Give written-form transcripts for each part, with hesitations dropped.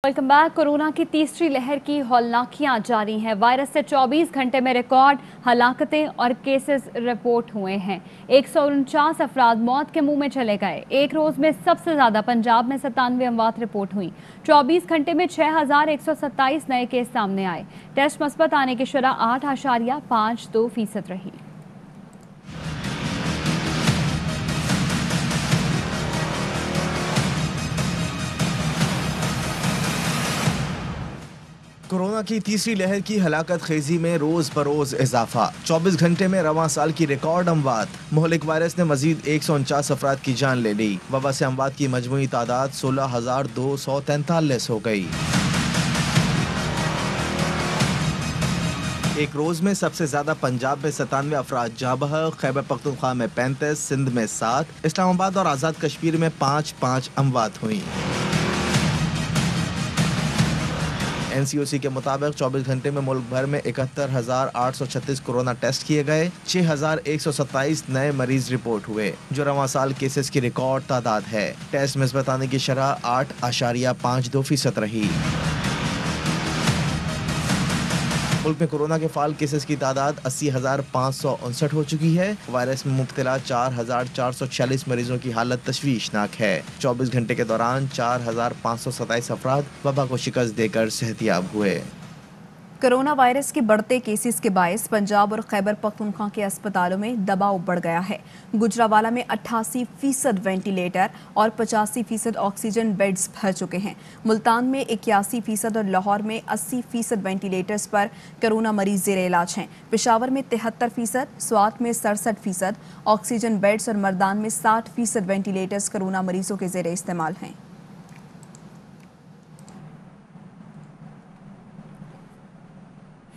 Welcome back. Corona की तीसरी लहर की हौलनाकियां जारी हैं। वायरस से 24 घंटे में रिकॉर्ड हलाकतें और केसेस रिपोर्ट हुए हैं। 149 अफराद मौत के मुंह में चले गए। एक रोज में सबसे ज्यादा पंजाब में 97 अमवात रिपोर्ट हुई। 24 घंटे में 6127 नए केस सामने आए। टेस्ट मस्बत आने की शरह 8.52% रही। कोरोना की तीसरी लहर की हलाकत खेजी में रोज बरोज इजाफा। 24 घंटे में रवां साल की रिकॉर्ड अमवात। मुहलिक वायरस ने मजीद 149 अफराद की जान ले ली। वबा से अमवात की मजमूई तादाद 16,243 हो गई। एक रोज में सबसे ज्यादा पंजाब में 97 अफराद जाँ बहक, खैबर पख्तूनख्वा में 35, सिंध में 7, इस्लामाबाद और आज़ाद कश्मीर में 5 अमवात हुई। NCOC के मुताबिक 24 घंटे में मुल्क भर में 71,836 कोरोना टेस्ट किए गए। 6,127 नए मरीज रिपोर्ट हुए, जो रवां साल केसेस की रिकॉर्ड तादाद है। टेस्ट मस्बत आने की शरह 8.52% रही। मुल्क में कोरोना के फाल केसेस की तादाद 80,559 हो चुकी है। वायरस में मुब्तला 4,446 मरीजों की हालत तशवीशनाक है। 24 घंटे के दौरान 4,527 अफराद वबा को शिकस्त देकर सेहतियाब हुए। कोरोना वायरस के बढ़ते केसेस के बायस पंजाब और खैबर पख्तूनख्वा के अस्पतालों में दबाव बढ़ गया है। गुजरावाला में 88% वेंटिलेटर और 85% ऑक्सीजन बेड्स भर चुके हैं। मुल्तान में 81% और लाहौर में 80% वेंटिलेटर्स पर कोरोना मरीज जेर इलाज हैं। पेशावर में 73%, स्वात में 67% ऑक्सीजन बेड्स और मर्दान में 60% वेंटिलेटर्स कोरोना मरीजों के जेर इस्तेमाल हैं।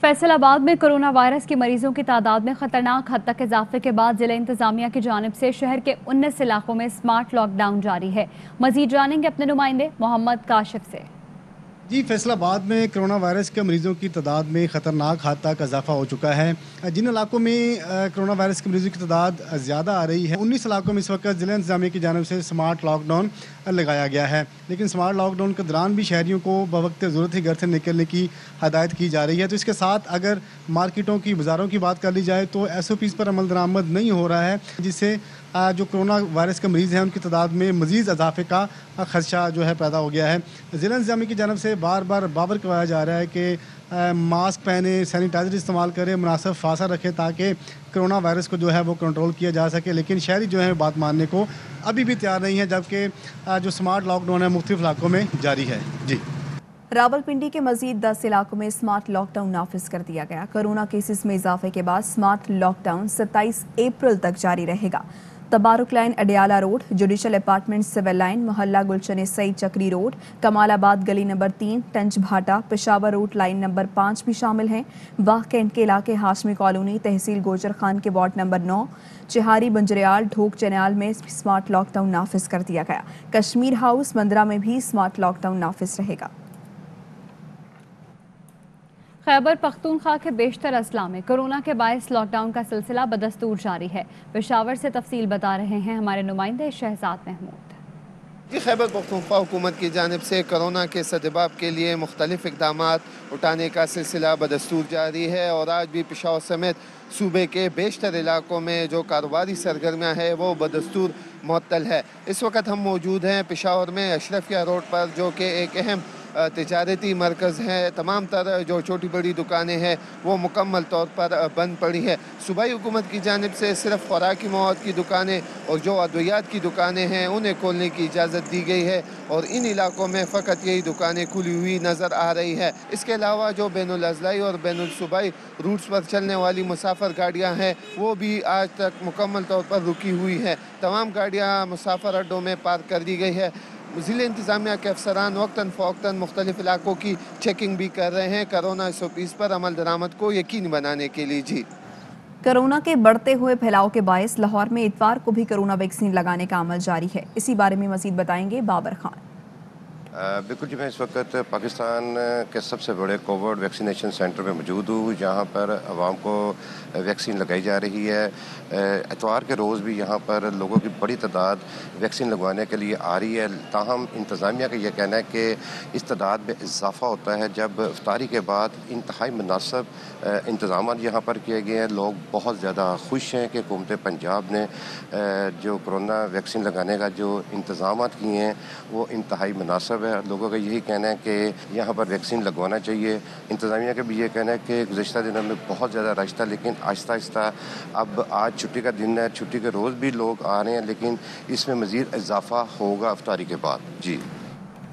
फैसलाबाद में कोरोना वायरस के मरीजों की तादाद में खतरनाक हद तक इजाफे के बाद जिला इंतजामिया की जानिब से शहर के 19 इलाकों में स्मार्ट लॉकडाउन जारी है। मजीद जानेंगे अपने नुमाइंदे मोहम्मद काशिफ से। जी, फैसलाबाद में कोरोना वायरस के मरीज़ों की तादाद में ख़तरनाक हद तक इजाफा हो चुका है। जिन इलाकों में कोरोना वायरस के मरीज़ों की तादाद ज़्यादा आ रही है, 19 इलाकों में इस वक्त ज़िला इंतज़ामिया की जानिब से स्मार्ट लॉकडाउन लगाया गया है। लेकिन स्मार्ट लॉकडाउन के दौरान भी शहरियों को बवक्त ज़रूरत ही घर से निकलने की हदायत की जा रही है। तो इसके साथ अगर मार्केटों की, बाज़ारों की बात कर ली जाए तो SOPs पर अमल दरामद नहीं हो रहा है, जिससे जो कोरोना वायरस के मरीज़ हैं उनकी तादाद में मज़ीद इजाफे का खदशा जो है पैदा हो गया है। ज़िला इंतज़ामिया की जानिब से बार बार बावर करवाया जा रहा है कि मास्क पहने, सैनिटाइज़र इस्तेमाल करें, मुनासिब फासला रखें ताकि कोरोना वायरस को जो है वो कंट्रोल किया जा सके। लेकिन शहरी जो है बात मानने को अभी भी तैयार नहीं है, जबकि जो स्मार्ट लॉकडाउन है मुख्तलिफ इलाकों में जारी है। जी, रावलपिंडी के मजीद 10 इलाकों में स्मार्ट लॉकडाउन नाफिज कर दिया गया। कोरोना केसेस में इजाफे के बाद स्मार्ट लॉकडाउन 27 अप्रैल तक जारी रहेगा। Tabaruk line Adiala road, judicial apartment civil line, मोहल्ला गुलशन सईद चक्री रोड, कमालाबाद गली नंबर 3, टंच भाटा, पेशावर रोड लाइन नंबर 5 भी शामिल हैं। वाह कैंट के इलाके हाशमी कॉलोनी, तहसील गोजर खान के वार्ड नंबर 9, चिहारी बंजरियाल, ढोक चैनाल में स्मार्ट लॉकडाउन नाफिज कर दिया गया। कश्मीर हाउस मंदरा में भी स्मार्ट लॉकडाउन नाफिज रहेगा। खैबर पख्तूनख्वा के बेशतर अजला में कोरोना के बायस लॉकडाउन का सिलसिला बदस्तूर जारी है। पेशावर से तफसील बता रहे हैं हमारे नुमाइंदे शहजाद महमूद। खैबर पख्तूनख्वा हुकूमत की जानिब से कोरोना के सद्दबाब के लिए मुख्तलिफ इक़दाम उठाने का सिलसिला बदस्तूर जारी है और आज भी पेशावर समेत सूबे के बेशतर इलाकों में जो कारोबारी सरगर्मियाँ हैं वो बदस्तूर मुअत्तल है। इस वक्त हम मौजूद हैं पेशावर में अशरफिया रोड पर, जो कि एक अहम तिजारती मरकज़ है। तमाम तरह जो छोटी बड़ी दुकानें हैं वो मुकम्मल तौर पर बंद पड़ी है। सूबाई हुकूमत की जानिब से सिर्फ खुराकी मवाद की दुकानें और जो अद्वियात की दुकानें हैं उन्हें खोलने की इजाज़त दी गई है और इन इलाकों में फ़कत यही दुकानें खुली हुई नज़र आ रही है। इसके अलावा जो बैनुल अज़लाई और बैनुल सूबाई रूट्स पर चलने वाली मुसाफिर गाड़ियाँ हैं वो भी आज तक मुकम्मल तौर पर रुकी हुई हैं। तमाम गाड़ियाँ मुसाफिर अड्डों में पार्क कर दी गई है। ज़िला इंतज़ामिया के अफसरान वक्तन फ़ौक्तन मुख्तलिफ इलाकों की चेकिंग भी कर रहे हैं कोरोना SOPs पर अमल दरामद को यकीनी बनाने के लिए। जी, कोरोना के बढ़ते हुए फैलाव के बायस लाहौर में इतवार को भी कोरोना वैक्सीन लगाने का अमल जारी है। इसी बारे में मजीद बताएंगे बाबर खान। बिल्कुल जी, मैं इस वक्त पाकिस्तान के सबसे बड़े कोविड वैक्सीनेशन सेंटर में मौजूद हूँ, जहाँ पर आवाम को वैक्सीन लगाई जा रही है। एतवार के रोज़ भी यहाँ पर लोगों की बड़ी तादाद वैक्सीन लगवाने के लिए आ रही है। ताहम इंतज़ामिया का यह कहना है कि इस तादाद में इजाफ़ा होता है जब इफ्तारी के बाद इंतहाई मुनासिब इंतज़ाम यहाँ पर किए गए हैं। लोग बहुत ज़्यादा खुश हैं कि हुकूमत पंजाब ने जो कोरोना वैक्सीन लगाने का जो इंतज़ाम किए हैं वो इंतहाई मुनासिब है। लोगों का यही कहना है कि यहाँ पर वैक्सीन लगवाना चाहिए। इंतज़ामिया का भी ये कहना है कि गुज़श्ता दिनों में बहुत ज़्यादा रश था, लेकिन आहिस्ता आहिस्ता अब आज छुट्टी का दिन है, छुट्टी के रोज़ भी लोग आ रहे हैं, लेकिन इसमें मज़ीद इजाफ़ा होगा इफ्तारी के बाद। जी,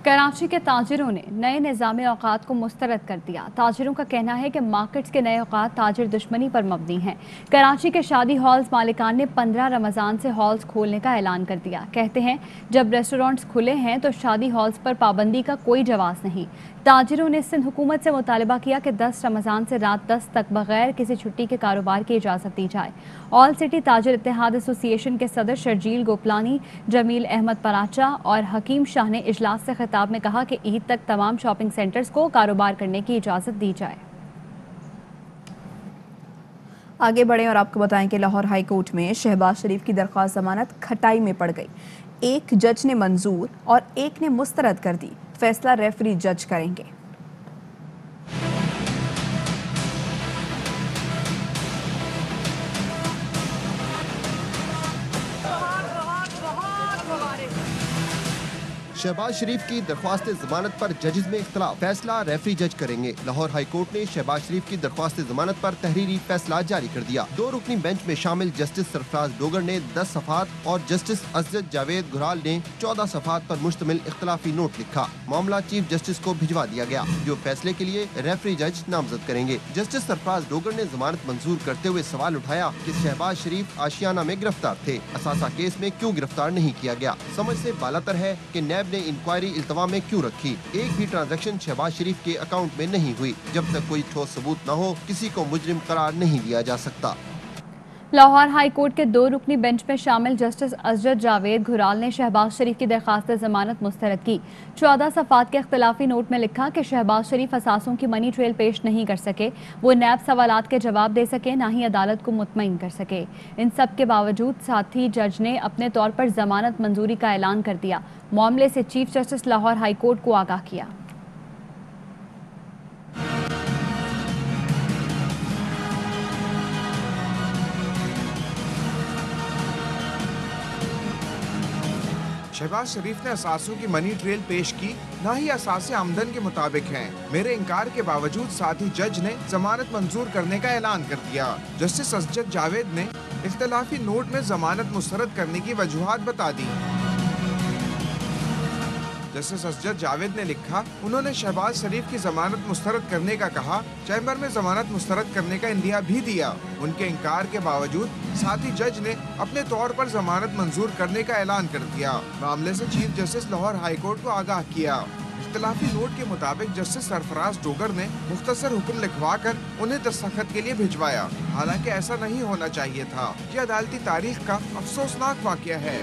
कराची के ताजिरों ने नए निज़ाम औकात को मुस्तरद कर दिया। ताजिरों का कहना है कि मार्केट्स के नए औकात ताजिर दुश्मनी पर मबनी हैं। कराची के शादी हॉल्स मालिकान ने 15 रमज़ान से हॉल्स खोलने का ऐलान कर दिया। कहते हैं जब रेस्टोरेंट्स खुले हैं तो शादी हॉल्स पर पाबंदी का कोई जवाब नहीं। ताजिरों ने सिंध हुकूमत से मुतालबा किया कि 10 रमज़ान से रात 10 तक बगैर किसी छुट्टी के कारोबार की इजाज़त दी जाए। ऑल सिटी ताजिर इत्तेहाद एसोसिएशन के सदर शर्जील गोपलानी, जमील अहमद पराचा और हकीम शाह ने इजलास से खिताब में कहा कि ईद तक तमाम शॉपिंग सेंटर्स को कारोबार करने की इजाज़त दी जाए। आगे बढ़ें और आपको बताएं कि लाहौर हाई कोर्ट में शहबाज शरीफ की दरख्वास्त जमानत खटाई में पड़ गई। एक जज ने मंजूर और एक ने मुस्तरद कर दी। फैसला रेफरी जज करेंगे। शहबाज शरीफ की दरख्वास्त जमानत पर जजेस में इख्तलाफ, फैसला रेफरी जज करेंगे। लाहौर हाई कोर्ट ने शहबाज शरीफ की दरख्वास्त जमानत पर तहरीरी फैसला जारी कर दिया। 2 रुकनी बेंच में शामिल जस्टिस सरफराज डोगर ने 10 सफ़ात और जस्टिस असद जावेद गुराल ने 14 सफ़ात पर मुश्तमिल इख्तलाफी नोट लिखा। मामला चीफ जस्टिस को भिजवा दिया गया, जो फैसले के लिए रेफरी जज नामजद करेंगे। जस्टिस सरफराज डोगर ने जमानत मंजूर करते हुए सवाल उठाया कि शहबाज शरीफ आशियाना में गिरफ्तार थे, असासा केस में क्यों गिरफ्तार नहीं किया गया। समझ से बालातर है कि नैब ने इंक्वायरी इल्तवा में क्यों रखी। एक भी ट्रांजैक्शन शहबाज शरीफ के अकाउंट में नहीं हुई। जब तक कोई ठोस सबूत न हो, किसी को मुजरिम करार नहीं दिया जा सकता। लाहौर हाई कोर्ट के 2 रुकनी बेंच में शामिल जस्टिस असद जावेद गुराल ने शहबाज शरीफ की दरख्वास्त जमानत मुस्तरद की। 14 सफ़ात के इख्तलाफी नोट में लिखा कि शहबाज शरीफ असासों की मनी ट्रेल पेश नहीं कर सके, वो नैब सवालात के जवाब दे सके, ना ही अदालत को मुतमईन कर सके। इन सब के बावजूद साथी जज ने अपने तौर पर जमानत मंजूरी का ऐलान कर दिया। मामले से chief justice Lahore high court को आगाह किया। शहबाज शरीफ ने असासों की मनी ट्रेल पेश की, ना ही असासे आमदन के मुताबिक हैं। मेरे इनकार के बावजूद साथी जज ने जमानत मंजूर करने का ऐलान कर दिया। जस्टिस असद जावेद ने इख्तलाफी नोट में जमानत मुस्तरद करने की वजूहात बता दी। जस्टिस असद जावेद ने लिखा, उन्होंने शहबाज शरीफ की जमानत मुस्तरद करने का कहा, चैम्बर में जमानत मुस्तरद करने का इंदिया भी दिया। उनके इनकार के बावजूद साथी जज ने अपने तौर पर जमानत मंजूर करने का ऐलान कर दिया। मामले से chief justice Lahore high court को आगाह किया। इख्तलाफी नोट के मुताबिक जस्टिस सरफराज डोगर ने मुख्तसर हुक्म लिखवा कर उन्हें दस्तखत के लिए भिजवाया। हालांकि ऐसा नहीं होना चाहिए था। यह अदालती तारीख का अफसोसनाक वाकया है।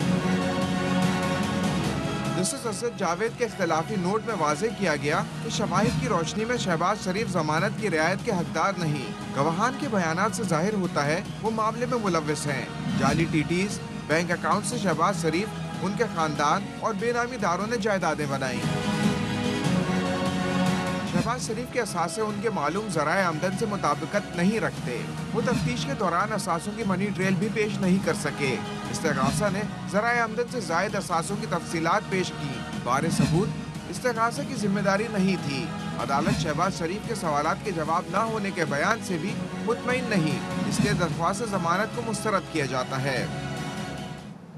जस्टिस असद जावेद के इख्तलाफी नोट में वाज़ेह किया गया कि शवाहिद की रोशनी में शहबाज शरीफ जमानत की रियायत के हकदार नहीं। गवाहान के बयानात से जाहिर होता है वो मामले में मुलव्विस हैं। जाली टीटीज, बैंक अकाउंट से शहबाज शरीफ, उनके खानदान और बेनामीदारों ने जायदादें बनाई। शहबाज शरीफ के असासे उनके मालूम ज़राए आमदन से मुताबिकत नहीं रखते। वो तफ्तीश के दौरान असासों की मनी ट्रेल भी पेश नहीं कर सके। इस्तेगासा ने ज़राए आमदन से जायद असासों की तफसीलात पेश की। बारे सबूत इस्तेगासा की जिम्मेदारी नहीं थी। अदालत शहबाज शरीफ के सवालात के जवाब न होने के बयान से भी मुतमईन नहीं, इसलिए दरख्वास्त जमानत को मुस्तरद किया जाता है।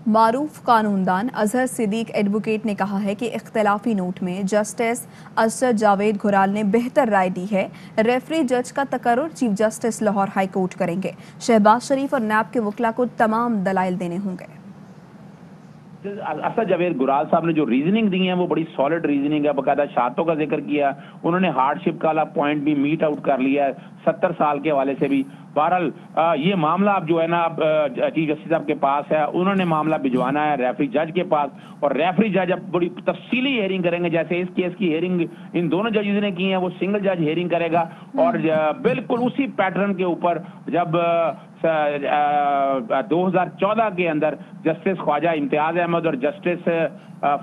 मारूफ कानूनदान अजहर सिद्दीक एडवोकेट ने कहा है कि इख्तलाफी नोट में जस्टिस असद जावेद गुराल ने बेहतर राय दी है। रेफरी जज का तकर्रुर chief justice Lahore high court करेंगे। शहबाज शरीफ और नैब के वकला को तमाम दलाइल देने होंगे। असद जावेद गुराल साहब ने जो रीजनिंग दी है वो बड़ी सॉलिड रीजनिंग है, बाकायदा शर्तों का जिक्र किया, उन्होंने हार्डशिप का पॉइंट भी मीट आउट कर लिया है 70 साल के हवाले से भी। बहरहाल ये मामला अब जो है ना अब चीफ जस्टिस साहब के पास है, उन्होंने मामला भिजवाना है रेफरी जज के पास, और रेफरी जज अब बड़ी तफसीली हेयरिंग करेंगे। जैसे इस केस की हेयरिंग इन दोनों जजेस ने की है, वो सिंगल जज हेयरिंग करेगा, और बिल्कुल उसी पैटर्न के ऊपर जब 2014 के अंदर जस्टिस ख्वाजा इम्तियाज अहमद और जस्टिस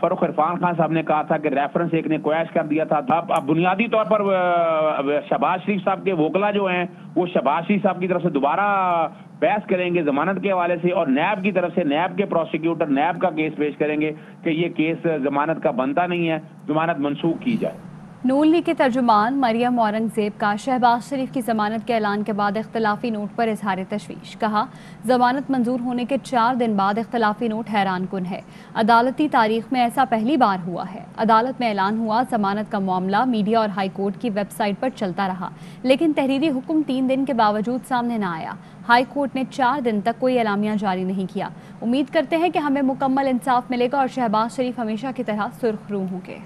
फरूख इरफान खान साहब ने कहा था कि रेफरेंस एक ने क्वैश कर दिया था। अब बुनियादी तौर पर शहबाज शरीफ साहब के वोकला जो हैं वो शहबाज शरीफ साहब की तरफ से दोबारा बहस करेंगे जमानत के हवाले से, और नैब की तरफ से नैब के प्रोसिक्यूटर नैब का केस पेश करेंगे कि ये केस जमानत का बनता नहीं है, जमानत मनसूख की जाए। नून लीग के तर्जुमान मरियम औरंगजेब का शहबाज शरीफ की जमानत के ऐलान के बाद इख्तलाफी नोट पर इजहार तशवीश। कहा, जमानत मंजूर होने के 4 दिन बाद इख्तलाफी नोट हैरान कुन है। अदालती तारीख में ऐसा पहली बार हुआ है। अदालत में ऐलान हुआ, जमानत का मामला मीडिया और हाई कोर्ट की वेबसाइट पर चलता रहा, लेकिन तहरीरी हुक्म 3 दिन के बावजूद सामने न आया। हाई कोर्ट ने 4 दिन तक कोई एलामिया जारी नहीं किया। उम्मीद करते हैं कि हमें मुकम्मल इंसाफ मिलेगा और शहबाज शरीफ हमेशा की तरह सुर्खरू होंगे।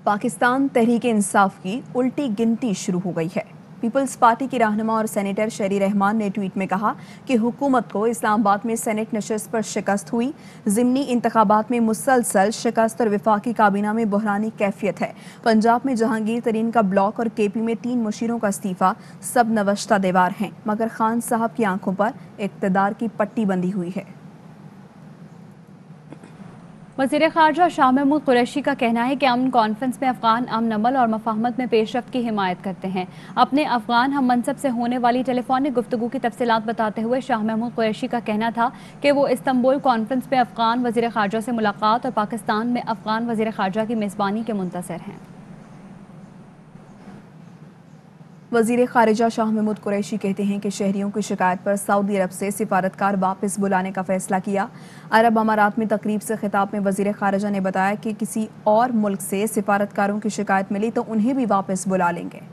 पाकिस्तान तहरीक इंसाफ की उल्टी गिनती शुरू हो गई है। पीपल्स पार्टी की रहनुमा और सेनेटर शरी रहमान ने ट्वीट में कहा कि हुकूमत को इस्लामाबाद में सेनेट नशस्त पर शिकस्त हुई, ज़िमनी इंतखाबात में मुसलसल शिकस्त और विफाकी काबीना में बहरानी कैफियत है। पंजाब में जहांगीर तरीन का ब्लॉक और केपी में 3 मुशीरों का इस्तीफा, सब नवश्ता दीवार हैं, मगर खान साहब की आंखों पर इक़्तिदार की पट्टी बंधी हुई है। वज़ीर ख़ारजा शाह महमूद कुरैशी का कहना है कि अमन कॉन्फ्रेंस में अफ़गान अमन अमल और मफाहमत में पेशरफ्त की हिमायत करते हैं। अपने अफ़गान हम मनसब से होने वाली टेलीफोनिक गुफ्तगू की तफसीलात बताते हुए शाह महमूद कुरैशी का कहना था कि वो इस्तंबुल कॉन्फ्रेंस में अफ़गान वज़ीर ख़ारजा से मुलाकात और पाकिस्तान में अफ़गान वज़ीर ख़ारजा की मेज़बानी के मुंतज़िर हैं। वज़ीर ख़ारिजा शाह महमूद कुरैशी कहते हैं कि शहरियों की शिकायत पर सऊदी अरब से सिफारतकार वापस बुलाने का फैसला किया। अरब अमारात में तकरीब से खिताब में वज़ीर ख़ारिजा ने बताया कि किसी और मुल्क से सिफारतकारों की शिकायत मिली तो उन्हें भी वापस बुला लेंगे।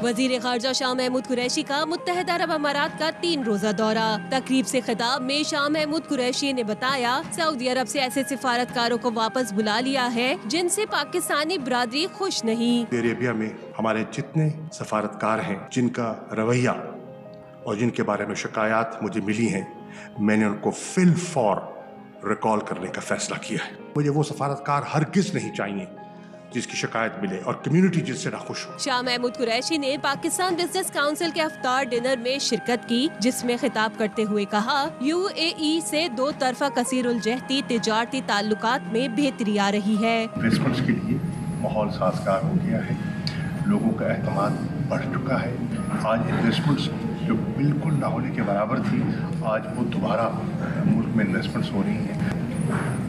वज़ीर ख़ारजा शाह महमूद कुरैशी का मुत्तहिदा अरब अमारात का 3 रोज़ा दौरा। तकरीब से खिताब में शाह महमूद कुरैशी ने बताया, सऊदी अरब से ऐसे सिफारतकारों को वापस बुला लिया है जिनसे पाकिस्तानी बिरादरी खुश नहीं। अरेबिया में हमारे जितने सफारतकार हैं जिनका रवैया और जिनके बारे में शिकायत मुझे मिली हैं, मैंने उनको फिल फॉर रिकॉल करने का फैसला किया है। मुझे वो सफारतकार हरगिज नहीं चाहिए जिसकी शिकायत मिले और कम्युनिटी जिससे नाखुश हो। शाह महमूद कुरैशी ने पाकिस्तान बिजनेस काउंसिल के इफ्तार डिनर में शिरकत की, जिसमें खिताब करते हुए कहा, UAE से 2 तरफा कसीरुल जहती तिजारती ताल्लुकात में बेहतरी आ रही है। इन्वेस्टमेंट्स के लिए माहौल साजगार हो गया है, लोगों का एतमाद बढ़ चुका है। आज इन्वेस्टमेंट्स जो बिल्कुल ना होने के बराबर थी, आज वो दोबारा मुल्क में इन्वेस्टमेंट्स हो रही हैं।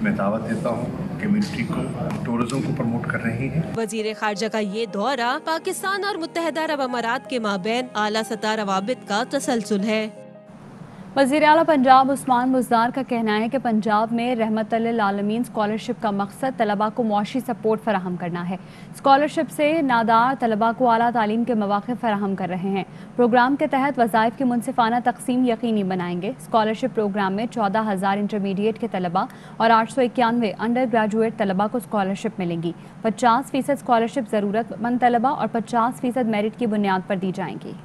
मैं दावत देता हूँ कम्युनिटी को, टूरिज्म को प्रमोट कर रही है। वज़ीर ख़ारजा का ये दौरा पाकिस्तान और मुत्तहिदा अरब अमारात के माबैन आला सतह रवाबित का तसलसल है। वज़ीर आला पंजाब उस्मान बुज़दार का कहना है कि पंजाब में रहमतुल्लिल आलमीन स्कॉलरशिप का मकसद तलबा को मुआशी सपोर्ट फराहम करना है। स्कॉलरशिप से नादार तलबा को आला तालीम के मौक़े फराहम कर रहे हैं। प्रोग्राम के तहत वज़ाइफ की मुनसिफाना तकसीम यकीनी बनाएंगे। स्कॉलरशिप प्रोग्राम में 14,000 इंटरमीडिएट के तलबा और 891 अंडर ग्रेजुएट तलबा को स्कॉलरशिप मिलेंगी। 50% स्कॉलरशिप ज़रूरतमंद तलबा और 50% मेरिट की बुनियाद पर दी जाएंगी।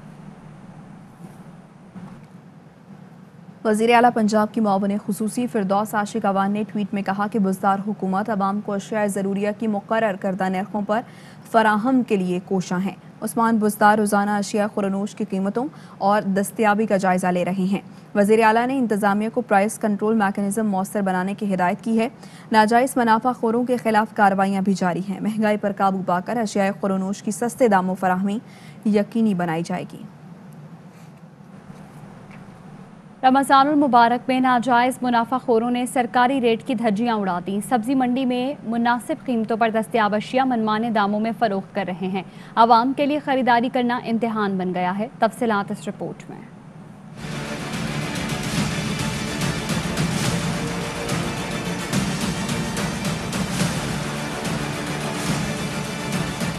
वज़ीर आला पंजाब की मुआविन खुसूसी फिरदौस आशिक अवान ने ट्वीट में कहा कि बुज़दार हुकूमत अवाम को अशिया ज़रूरिया की मुक़र्रर करदा नरखों पर फराहम के लिए कोशां हैं। उस्मान बुज़दार रोज़ाना अशिया खुरनोश की कीमतों और दस्तियाबी का जायज़ा ले रहे हैं। वज़ीर आला ने इंतज़ामिया को प्राइस कंट्रोल मैकेनिज़्म मौसर बनाने की हिदायत की है। नाजायज़ मुनाफाखोरों के खिलाफ कार्रवाइयाँ भी जारी हैं। महंगाई पर काबू पाकर अशिया खुरनोश की सस्ते दामों फराहमी यकीनी बनाई जाएगी। रमज़ानुल मुबारक में नाजायज़ मुनाफाखोरों ने सरकारी रेट की धज्जियाँ उड़ा दी। सब्जी मंडी में मुनासिब कीमतों पर दस्तयाब अशिया मनमाने दामों में फ़रोख्त कर रहे हैं। आवाम के लिए ख़रीदारी करना इम्तिहान बन गया है। तफसीलात इस रिपोर्ट में।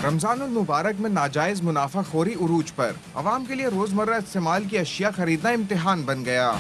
रमजानुल मुबारक में नाजायज मुनाफाखोरी उरूज पर, अवाम के लिए रोजमर्रा इस्तेमाल की अशिया खरीदना इम्तिहान बन गया।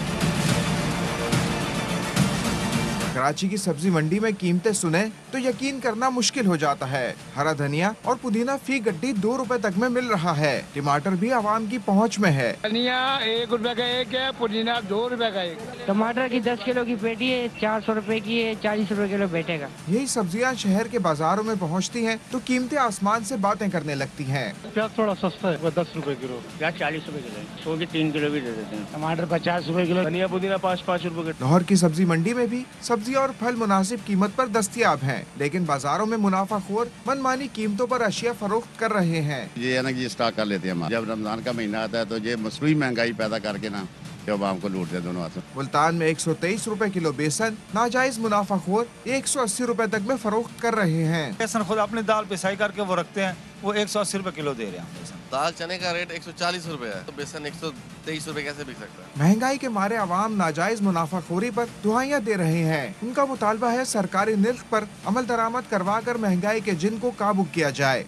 कराची की सब्जी मंडी में कीमतें सुने तो यकीन करना मुश्किल हो जाता है। हरा धनिया और पुदीना फी गड्डी 2 रुपए तक में मिल रहा है। टमाटर भी आवाम की पहुंच में है। धनिया 1 रुपए का एक है, पुदीना 2 रुपए का एक। टमाटर की 10 किलो की पेटी है, 400 रुपए की है, 40 रुपए किलो बैठेगा। यही सब्जियां शहर के बाजारों में पहुंचती हैं तो कीमतें आसमान से बातें करने लगती हैं। प्याज थोड़ा सस्ता है, 10 रुपए किलो। प्याज 40 रुपए किलो है, 100 की 3 किलो भी दे देते हैं। टमाटर 50 रुपए किलो, धनिया पुदीना 5-5 रुपए किलो। लाहौर की सब्जी मंडी में भी सब्जी और फल मुनासिब कीमत पर दस्तयाब हैं, लेकिन बाजारों में मुनाफाखोर मनमानी कीमतों पर अशिया फरोख्त कर रहे हैं। ये है ना कि स्टॉक कर लेते हैं। जब रमजान का महीना आता है तो ये मसरूई महंगाई पैदा करके ना आवाम को लूटते हैं दोनों हाथों। मुल्तान में 123 रुपए किलो बेसन नाजायज मुनाफाखोर 180 रुपए तक में फरोख्त कर रहे हैं। बेसन खुद अपनी दाल पिसाई करके वो रखते हैं, वो 180 रुपए किलो दे रहे हैं। दाल चने का रेट 140 रुपए है तो बेसन 123 रुपए कैसे बिक सकता है? महंगाई के मारे आवाम नाजायज मुनाफाखोरी पर दुआइयां दे रहे हैं। उनका मुतालबा है सरकारी निर्ख पर अमल दरामद करवा कर महंगाई के जिन को काबू किया जाए।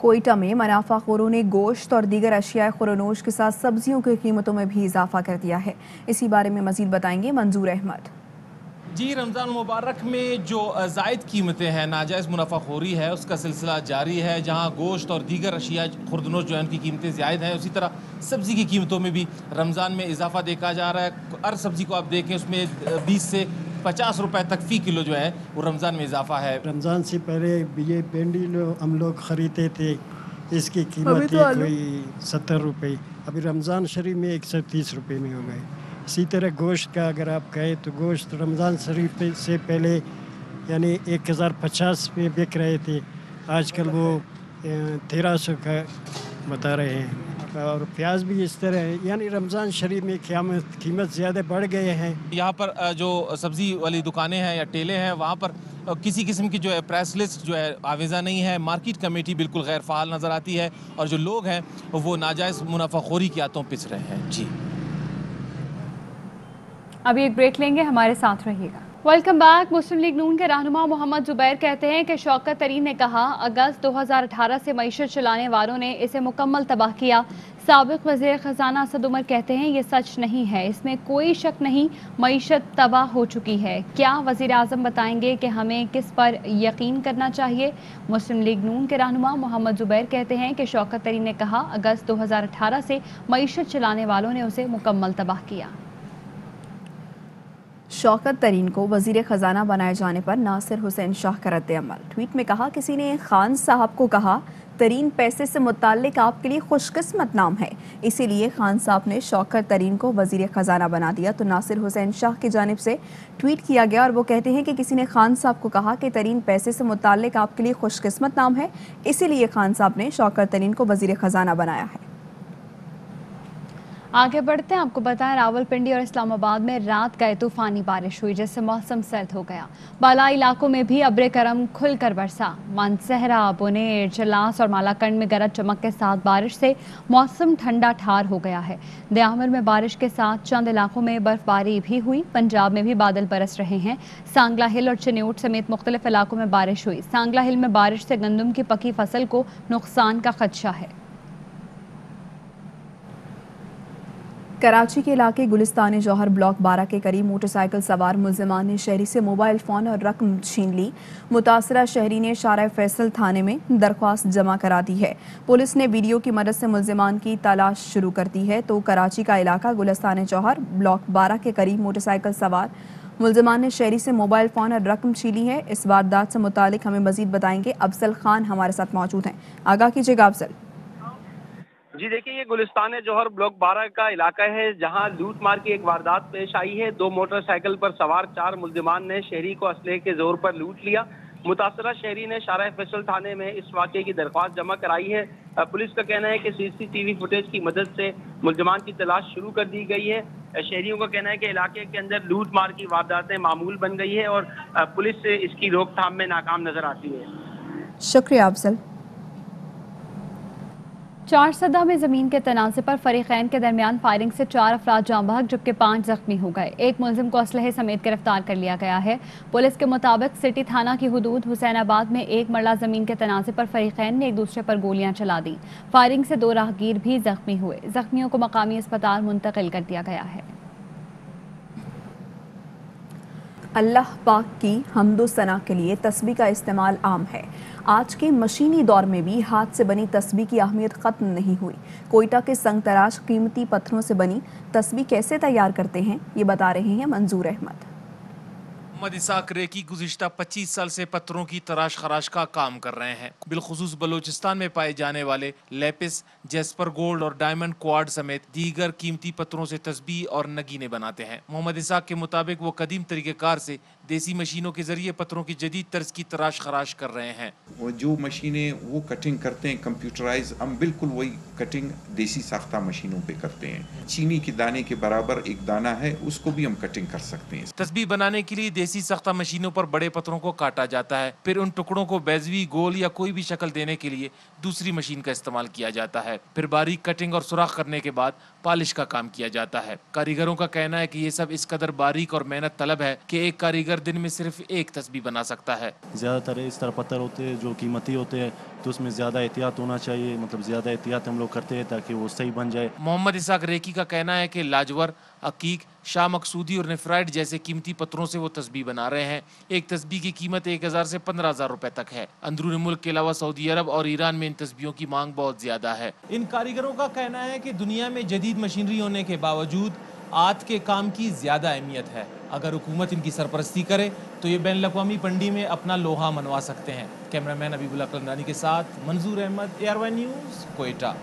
कोयटा में मुनाफाखोरों ने गोश्त और दीगर अशिया खुरनोश के साथ सब्जियों की कीमतों में भी इजाफा कर दिया है। इसी बारे में मजीद बताएंगे मंजूर अहमद। जी, रमज़ान मुबारक में जो ज़ायद कीमतें हैं, नाजायज़ मुनाफाखोरी है, उसका सिलसिला जारी है। जहां गोश्त और दीगर अशिया खुर्दनोश जो है उनकी कीमतें ज़्यादा हैं, उसी तरह सब्ज़ी की कीमतों में भी रमज़ान में इजाफा देखा जा रहा है। हर सब्ज़ी को आप देखें उसमें 20 से 50 रुपए तक फ़ी किलो जो है वो रमज़ान में इजाफा है। रमज़ान से पहले ये भिंडी हम लोग ख़रीदते थे, इसकी कीमत कोई 70 रुपये, अभी रमज़ान शरीफ में 130 रुपये में हो गए। इसी तरह गोश्त का अगर आप कहें तो गोश्त रमज़ान शरीफ से पहले यानी 1050 में बिक रहे थे, आजकल वो 1300 का बता रहे हैं। और प्याज भी इस तरह है, यानी रमज़ान शरीफ में कीमत ज़्यादा बढ़ गए हैं। यहाँ पर जो सब्ज़ी वाली दुकानें हैं या ठेले हैं, वहाँ पर किसी किस्म की जो है प्रेस लिस्ट जो है आवेज़ा नहीं है। मार्केट कमेटी बिल्कुल गैर फ़ाल नज़र आती है और जो लोग हैं वो नाजायज़ मुनाफाखोरी की आतों पिस रहे हैं। जी, अभी एक ब्रेक लेंगे, हमारे साथ रहिएगा। Welcome back. मुस्लिम लीग नून के रहनुमा मोहम्मद जुबैर कहते हैं कि शौकत तरीन ने कहा अगस्त 2018 से मईशत चलाने वालों ने इसे मुकम्मल तबाह किया। साबिक वज़ीर ख़जाना असद उमर कहते हैं ये सच नहीं है, इसमें कोई शक नहीं, मईशत तबाह हो चुकी है। क्या वज़ीर आज़म बताएंगे कि हमें किस पर यकीन करना चाहिए? मुस्लिम लीग नून के रहनुमा मोहम्मद जुबैर कहते हैं कि शौकत तरीन ने कहा अगस्त 2018 से मईशत चलाने वालों ने उसे मुकम्मल तबाह किया। शौकत तरीन को वजीर खजाना बनाए जाने पर नासिर हुसैन शाह का रद्द-ए-अमल। ट्वीट में कहा किसी ने खान साहब को कहा तरीन पैसे से मुताल्लिक आपके लिए खुशकिस्मत नाम है, इसीलिए खान साहब ने शौकत तरीन को वजीर खजाना बना दिया। तो नासिर हुसैन शाह की जानिब से ट्वीट किया गया और वो कहते हैं कि किसी ने खान साहब को कहा कि तरीन पैसे से मुताल्लिक आपके लिए खुशकिस्मत नाम है, इसीलिए खान साहब ने शौकत तरीन को वजीर खजाना बनाया है। आगे बढ़ते हैं, आपको बताएं रावलपिंडी और इस्लामाबाद में रात गए तूफानी बारिश हुई जिससे मौसम सर्द हो गया। बालाई इलाकों में भी अब्र करम खुलकर बरसा। मानसहरा, बुनेर, चलास और मालाकंड में गरज चमक के साथ बारिश से मौसम ठंडा ठार हो गया है। दयामर में बारिश के साथ चंद इलाकों में बर्फबारी भी हुई। पंजाब में भी बादल बरस रहे हैं। सांगला हिल और चिन्यूट समेत मुख्तलिफ इलाकों में बारिश हुई। सांगला हिल में बारिश से गंदम की पकी फसल को नुकसान का खदशा है। कराची के इलाके गुलिस्तान जौहर ब्लॉक 12 के करीब मोटरसाइकिल सवार मुल्जिमान ने शहरी से मोबाइल फ़ोन और रकम छीन ली। मुतासरा शहरी ने शारा फैसल थाने में दरख्वास्त जमा करा दी है। पुलिस ने वीडियो की मदद से मुल्जिमान की तलाश शुरू कर दी है। तो कराची का इलाका गुलिस्तान जौहर ब्लॉक 12 के करीब मोटरसाइकिल सवार मुल्जिमान ने शहरी से मोबाइल फ़ोन और रकम छीनी है। इस वारदात से मुतालिक हमें मजीद बताएंगे अफजल खान हमारे साथ मौजूद हैं। आगाह कीजिएगा अफजल। जी देखिए, ये गुलिस्तान जौहर ब्लॉक 12 का इलाका है जहां लूट मार की एक वारदात पेश आई है। 2 मोटरसाइकिल पर सवार 4 मुल्जिमान ने शहरी को असलहे के जोर पर लूट लिया। मुतासरा शहरी ने शारा फैसल थाने में इस वाक़े की दरख्वास्त जमा कराई है। पुलिस का कहना है कि सीसीटीवी फुटेज की मदद से मुल्जिमान की तलाश शुरू कर दी गई है। शहरियों का कहना है कि इलाके के अंदर लूट मार की वारदातें मामूल बन गई है और पुलिस से इसकी रोकथाम में नाकाम नजर आती है। शुक्रिया अफजल। चारसदा में जमीन के तनाज़े पर फरीकैन के दरमियान फायरिंग से 4 अफराद जाँ बहक जबकि 5 जख्मी हो गए। एक मुलजिम को असलहे समेत गिरफ्तार कर लिया गया है। पुलिस के मुताबिक सिटी थाना की हुदूद हुसैनाबाद में एक मरला जमीन के तनाज़े पर फरीकैन ने एक दूसरे पर गोलियां चला दी। फायरिंग से 2 राहगीर भी जख्मी हुए। जख्मियों को मकामी अस्पताल मुंतकिल कर दिया गया है। अल्लाह पाक की हम्दो सना के लिए तस्बीह का इस्तेमाल आम है। आज के मशीनी दौर में भी हाथ से बनी तस्बीह की अहमियत ख़त्म नहीं हुई। कोयटा के संग तराश कीमती पत्थरों से बनी तस्बीह कैसे तैयार करते हैं, ये बता रहे हैं मंजूर अहमद। मोहम्मद इसाक रेकी गुज़िश्ता 25 साल से पत्थरों की तराश खराश का काम कर रहे हैं। बिलखुसूस बलूचिस्तान में पाए जाने वाले लेपिस, जेस्पर गोल्ड और डायमंड क्वाड समेत दीगर कीमती पत्थरों से तस्बीह और नगीने बनाते हैं। मोहम्मद इसाक के मुताबिक वो कदीम तरीक़ेकार से देसी मशीनों के जरिए पत्थरों की जदीद तर्ज की तराश खराश कर रहे हैं। वो जो मशीनें वो कटिंग करते हैं कंप्यूटराइज, हम बिल्कुल वही कटिंग देसी साख्ता मशीनों पे करते हैं। चीनी के दाने के बराबर एक दाना है, उसको भी हम कटिंग कर सकते हैं। तस्बीह बनाने के लिए देसी सख्ता मशीनों पर बड़े पत्थरों को काटा जाता है, फिर उन टुकड़ों को बेज़वी, गोल या कोई भी शक्ल देने के लिए दूसरी मशीन का इस्तेमाल किया जाता है। फिर बारीक कटिंग और सुराख करने के बाद पॉलिश का काम किया जाता है। कारीगरों का कहना है कि ये सब इस कदर बारीक और मेहनत तलब है कि एक कारीगर दिन में सिर्फ एक तस्बीह बना सकता है। ज़्यादातर इस तरह पत्थर होते हैं जो कीमती होते हैं, तो उसमें ज़्यादा एहतियात होना चाहिए। मतलब ज़्यादा एहतियात हम लोग करते हैं ताकि वो सही बन जाए। मोहम्मद इसाक रेकी का कहना है कि लाजवर, अकीक, शाह मकसूदी और नेफ्राइड जैसे कीमती पत्थरों से वो तस्बीह बना रहे हैं। एक तस्बीह की कीमत 1000 से 15000 रुपए तक है। अंदरून मुल्क के अलावा सऊदी अरब और ईरान में इन तस्बीहों की मांग बहुत ज्यादा है। इन कारीगरों का कहना है कि दुनिया में जदीद मशीनरी होने के बावजूद आज के काम की ज्यादा अहमियत है। अगर हुकूमत इनकी सरपरस्ती करे तो ये बैन अवी पंडी में अपना लोहा मनवा सकते हैं। कैमरामैन अबीबुल्ला कलंदानी के साथ मंजूर अहमद, ARY न्यूज़, कोयटा।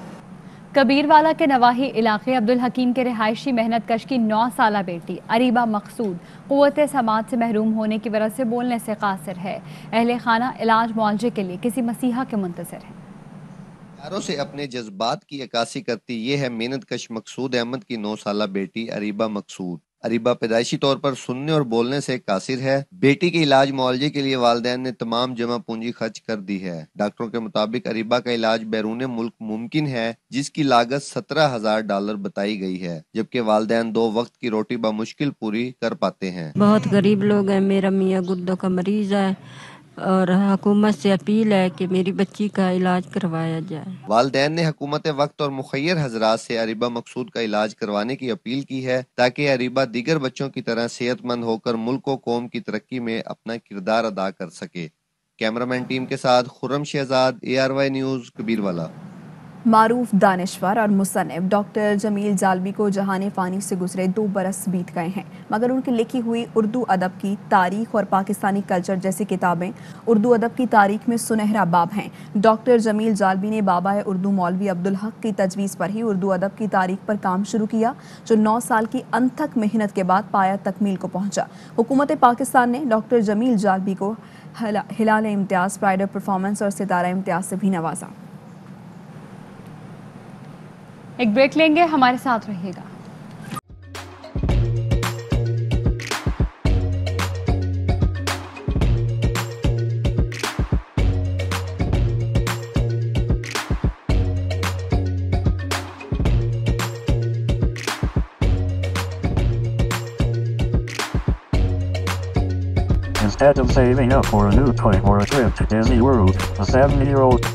कबीरवाला के नवाही इलाके अब्दुल हकीम के रिहायशी मेहनत कश की 9 साला बेटी अरीबा मकसूद क़ुव्वत समात से महरूम होने की वजह से बोलने से कासिर है। अहले खाना इलाज मुआवजे के लिए किसी मसीहा के मुंतज़िर है। प्यारों से अपने जज्बात की अक्कासी करती ये है मेहनत कश मकसूद अहमद की 9 साला बेटी अरीबा मकसूद। अरीबा पैदाइशी तौर पर सुनने और बोलने से कासिर है। बेटी के इलाज मुआवजे के लिए वालिदैन ने तमाम जमा पूंजी खर्च कर दी है। डॉक्टरों के मुताबिक अरीबा का इलाज बैरून मुल्क मुमकिन है, जिसकी लागत $17,000 बताई गई है, जबकि वालिदैन 2 वक्त की रोटी बामुश्किल पूरी कर पाते हैं। बहुत गरीब लोग हैं। मेरा मियाँ गुर्दों का मरीज है और हुकूमत से अपील है कि मेरी बच्ची का इलाज करवाया जाए। वालिदैन ने हुकूमत वक्त और मुखय्यर हजरात से अरीबा मकसूद का इलाज करवाने की अपील की है, ताकि अरीबा दीगर बच्चों की तरह सेहतमंद होकर मुल्क और कौम की तरक्की में अपना किरदार अदा कर सके। कैमरामैन टीम के साथ खुर्रम शहजाद, ARY न्यूज़, कबीरवाला। मारूफ दानिश्वर और मुसन्निफ डॉक्टर जमील जालबी को जहाने फ़ानी से गुजरे 2 बरस बीत गए हैं, मगर उनकी लिखी हुई उर्दू अदब की तारीख और पाकिस्तानी कल्चर जैसी किताबें उर्दू अदब की तारीख में सुनहरा बाब हैं। डॉक्टर जमील जालबी ने बाबा उर्दू मौलवी अब्दुल हक की तजवीज़ पर ही उर्दू अदब की तारीख पर काम शुरू किया, जो 9 साल की अनथक मेहनत के बाद पाया तकमील को पहुँचा। हुकूमत पाकिस्तान ने डॉक्टर जमील जालबी को हिलाल इम्तियाज़, प्राइड ऑफ परफॉर्मेंस और सितारा इम्तियाज़ से भी नवाजा। एक ब्रेक लेंगे, हमारे साथ रहिएगा। Instead of saving up for a new toy or a trip to Disney World, a 7-year-old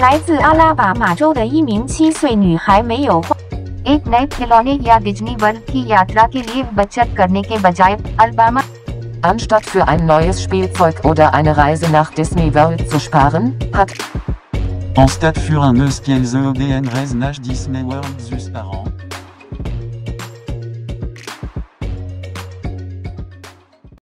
来自阿拉巴马州的一名7岁女孩没有花 एक नए खिलौने या डिज्नी वर्ल्ड की यात्रा के लिए बचत करने के बजाय Alabama Anstatt für ein neues Spielzeug oder eine Reise nach Disney World zu sparen, hat Anstatt für un neues Spielzeug oder eine Reise nach Disney World zu sparen